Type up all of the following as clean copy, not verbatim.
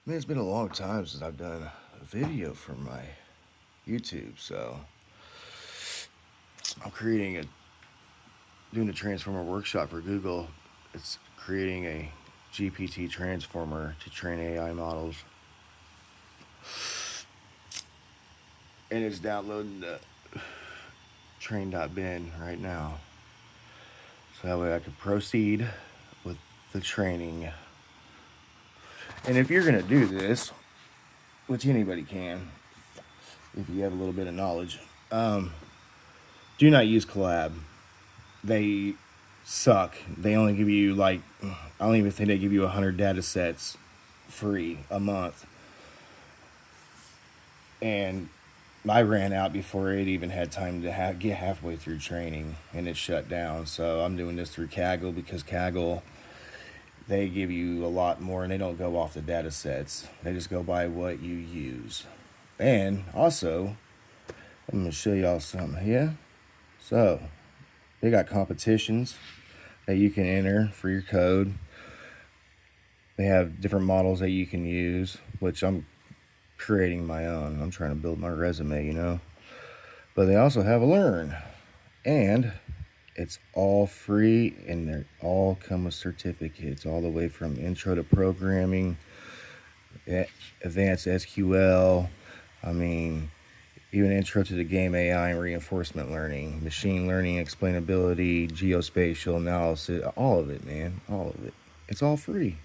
I mean, it's been a long time since I've done a video for my YouTube, so I'm doing a transformer workshop for Google. It's creating a GPT transformer to train AI models, and it's downloading the train.bin right now, so that way I can proceed with the training. And if you're gonna do this, which anybody can, if you have a little bit of knowledge, do not use collab. They suck. They only give you I don't even think they give you 100 data sets free a month. And I ran out before it even had time to get halfway through training, and it shut down. So I'm doing this through Kaggle, because Kaggle, they give you a lot more, and they don't go off the data sets. They just go by what you use. And also, I'm going to show y'all something here. So they got competitions that you can enter for your code. They have different models that you can use, which I'm creating my own. I'm trying to build my resume. But they also have a learn, and it's all free, and they all come with certificates, all the way from intro to programming, advanced SQL. I mean, even intro to the game AI and reinforcement learning, machine learning, explainability, geospatial analysis, all of it, man, all of it. It's all free.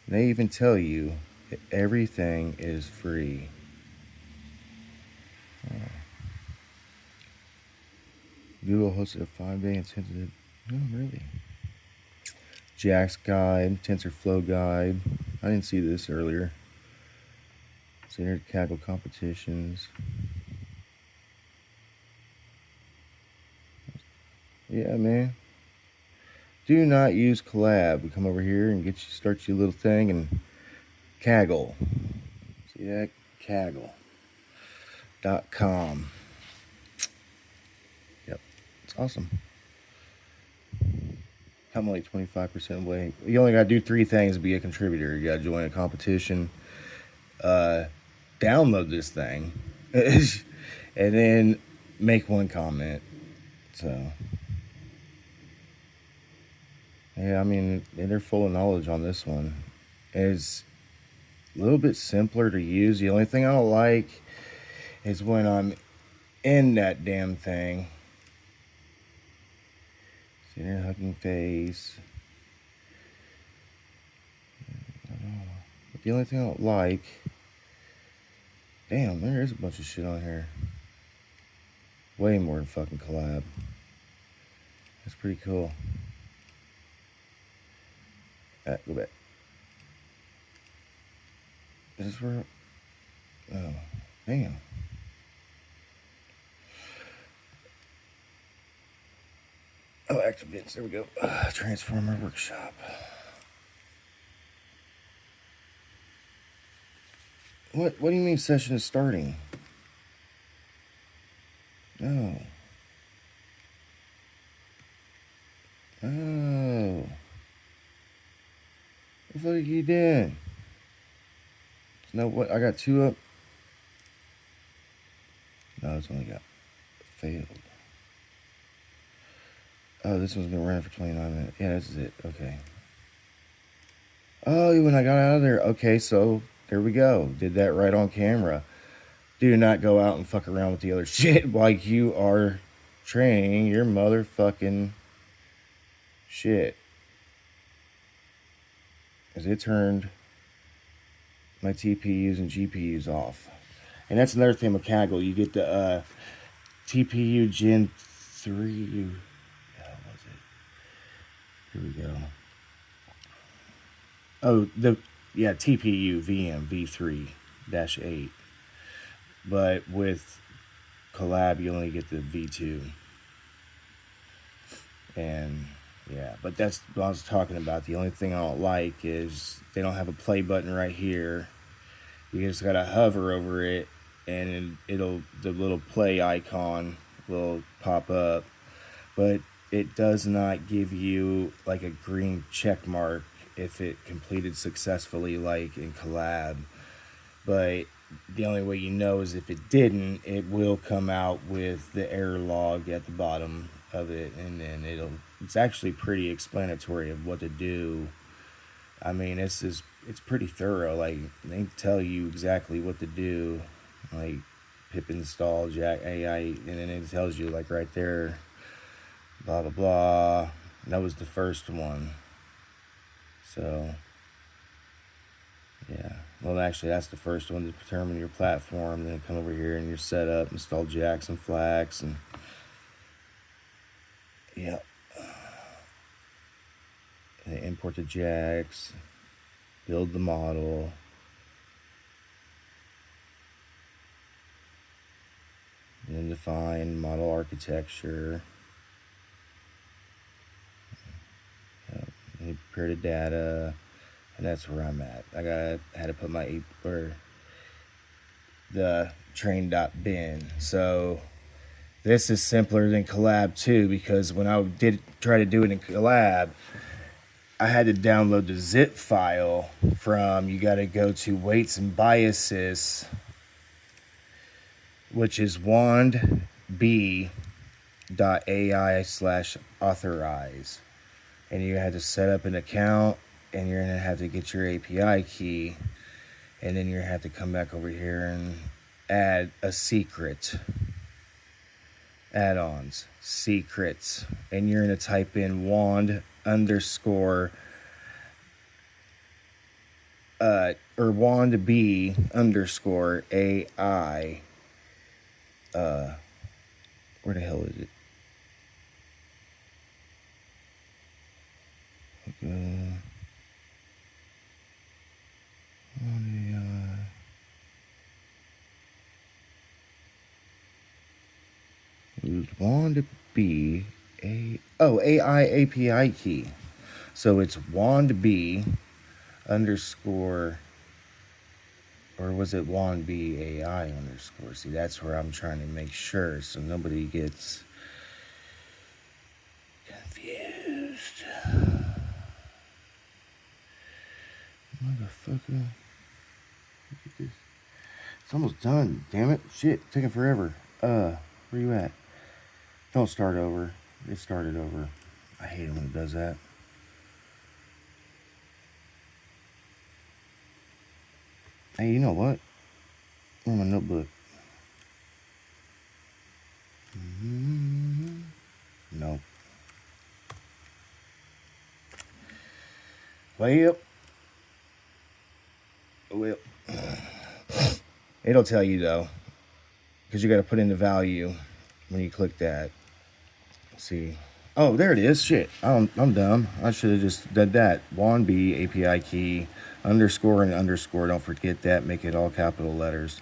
They even tell you that everything is free. Google hosted a 5-day intensive. No, really. JAX guide, TensorFlow guide. I didn't see this earlier. Standard Kaggle competitions. Yeah, man. Do not use collab. We come over here and start your little thing and Kaggle. See that? Kaggle.com. Yep. It's awesome. I'm only 25% away. You only got to do 3 things to be a contributor. You got to join a competition, download this thing, and then make 1 comment. So, yeah, I mean, they're full of knowledge on this one. It's a little bit simpler to use. The only thing I don't like is when I'm in that damn thing. See there, hugging face. But the only thing I don't like... Damn, there is a bunch of shit on here. Way more than fucking collab. That's pretty cool. Go back. Is this where... Oh, damn. Oh, active events. There we go. Transformer workshop. What do you mean session is starting? No. Oh. What the fuck are you doing? No, what? I got 2 up. No, it's only got failed. Oh, this one's been running for 29 minutes. Yeah, this is it. Okay. Oh, when I got out of there. Okay, so there we go. Did that right on camera. Do not go out and fuck around with the other shit while you are training your motherfucking shit. Because it turned my TPUs and GPUs off. And that's another thing with Kaggle. You get the TPU Gen 3. What was it? Here we go. Oh, TPU VM V3-8. But with collab, you only get the V2. And yeah, but that's what I was talking about. The only thing I don't like is they don't have a play button right here. You just gotta hover over it, and the little play icon will pop up. But it does not give you like a green check mark if it completed successfully, like in collab. But the only way you know is if it didn't, it will come out with the error log at the bottom of it, and then it's actually pretty explanatory of what to do. I mean, it's pretty thorough. Like, they tell you exactly what to do, like pip install Jack AI, and then it tells you like right there, blah blah blah. That was the first one. So yeah, well actually that's the first one, to determine your platform. Then come over here and your setup, install jacks and flags, and yeah, and import the jacks, build the model. And then define model architecture. And prepare the data, and that's where I'm at. Had to put my the train.bin. So this is simpler than collab too, because when I did try to do it in collab, I had to download the zip file from, you got to go to weights and biases, which is wandb.ai/authorize. And you had to set up an account, and you're going to have to get your API key, and then you're going to have to come back over here and add a secret. Add-ons, secrets, and you're going to type in wand_or wandb_AI. Where the hell is it? Use wand B AI API key. So it's wand_, or was it wand_AI_? See, that's where I'm trying to make sure so nobody gets confused. Motherfucker. Look at this. It's almost done. Damn it. Shit. Taking forever. Where you at? Don't start over. It started over. I hate it when it does that. Hey, you know what? Where's my notebook? No. Well, it'll tell you though, because you got to put in the value when you click that. Let's see. Oh, there it is. Shit. I'm dumb. I should have just done that. wand_b API key _ and _ Don't forget that. Make it all capital letters,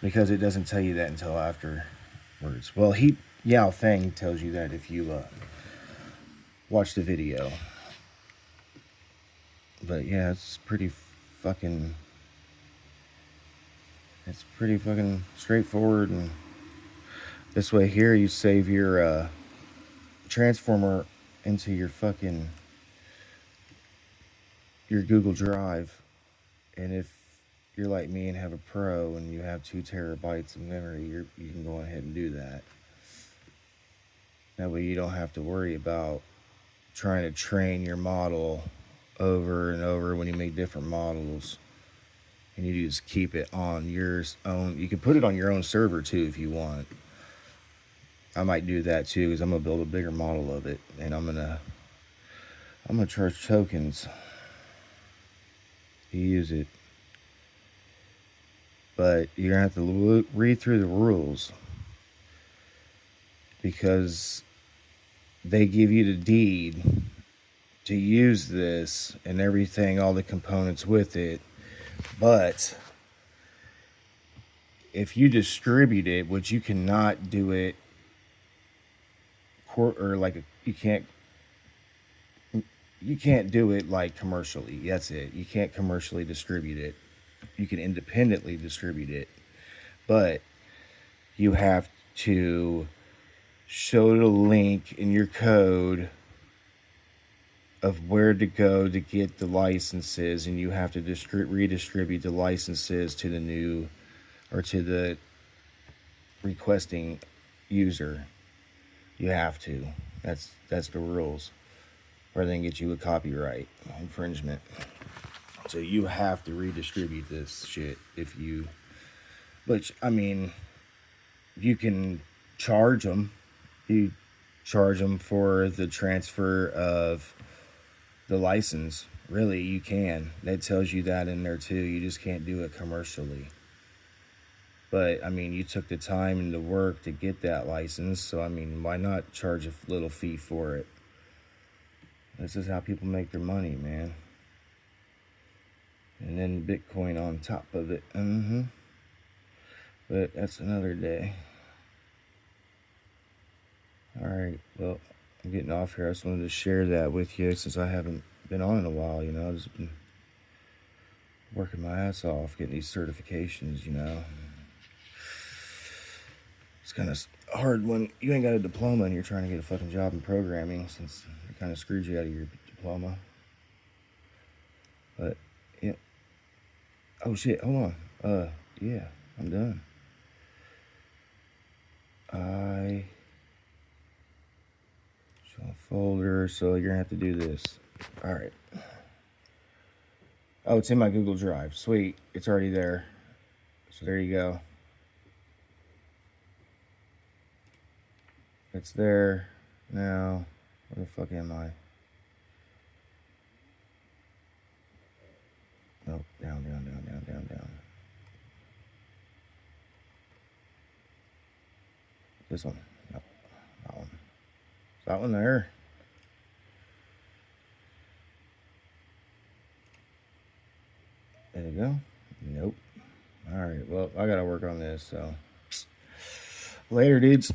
because it doesn't tell you that until afterwards. Well, Yao Feng tells you that if you watch the video. But yeah, it's pretty fucking straightforward. And this way here, you save your transformer into your Google Drive. And if you're like me and have a Pro and you have 2 terabytes of memory, you can go ahead and do that. That way you don't have to worry about trying to train your model over and over when you make different models. And you just keep it on your own. You can put it on your own server too if you want. I might do that too, because I'm gonna build a bigger model of it, and I'm gonna charge tokens to use it. But you're gonna have to read through the rules, because they give you the deed to use this and everything, all the components with it. But if you distribute it, which you cannot do it, you can't do it like commercially. That's it. You can't commercially distribute it. You can independently distribute it, but you have to show the link in your code of where to go to get the licenses, and you have to redistribute the licenses to the new, or to the requesting user. You have to. That's the rules. Or they can get you a copyright infringement. So you have to redistribute this shit if you. Which, I mean, you can charge them. You charge them for the transfer of the license. Really, you can. That tells you that in there too. You just can't do it commercially. But I mean, you took the time and the work to get that license, so I mean, why not charge a little fee for it? This is how people make their money, man. And then Bitcoin on top of it. But that's another day. Alright, well, I'm getting off here. I just wanted to share that with you since I haven't been on in a while, you know. I've just been working my ass off getting these certifications, you know. It's kind of hard when you ain't got a diploma and you're trying to get a fucking job in programming, since they kind of screwed you out of your diploma. But, yeah. Oh shit, hold on. Yeah, I'm done. I show a folder, so you're gonna have to do this. Alright. Oh, it's in my Google Drive. Sweet. It's already there. So there you go. It's there. Now, where the fuck am I? Nope. Down. This one. Nope. That one. Is that one there? There you go. Nope. Alright, well, I gotta work on this, so. Later, dudes.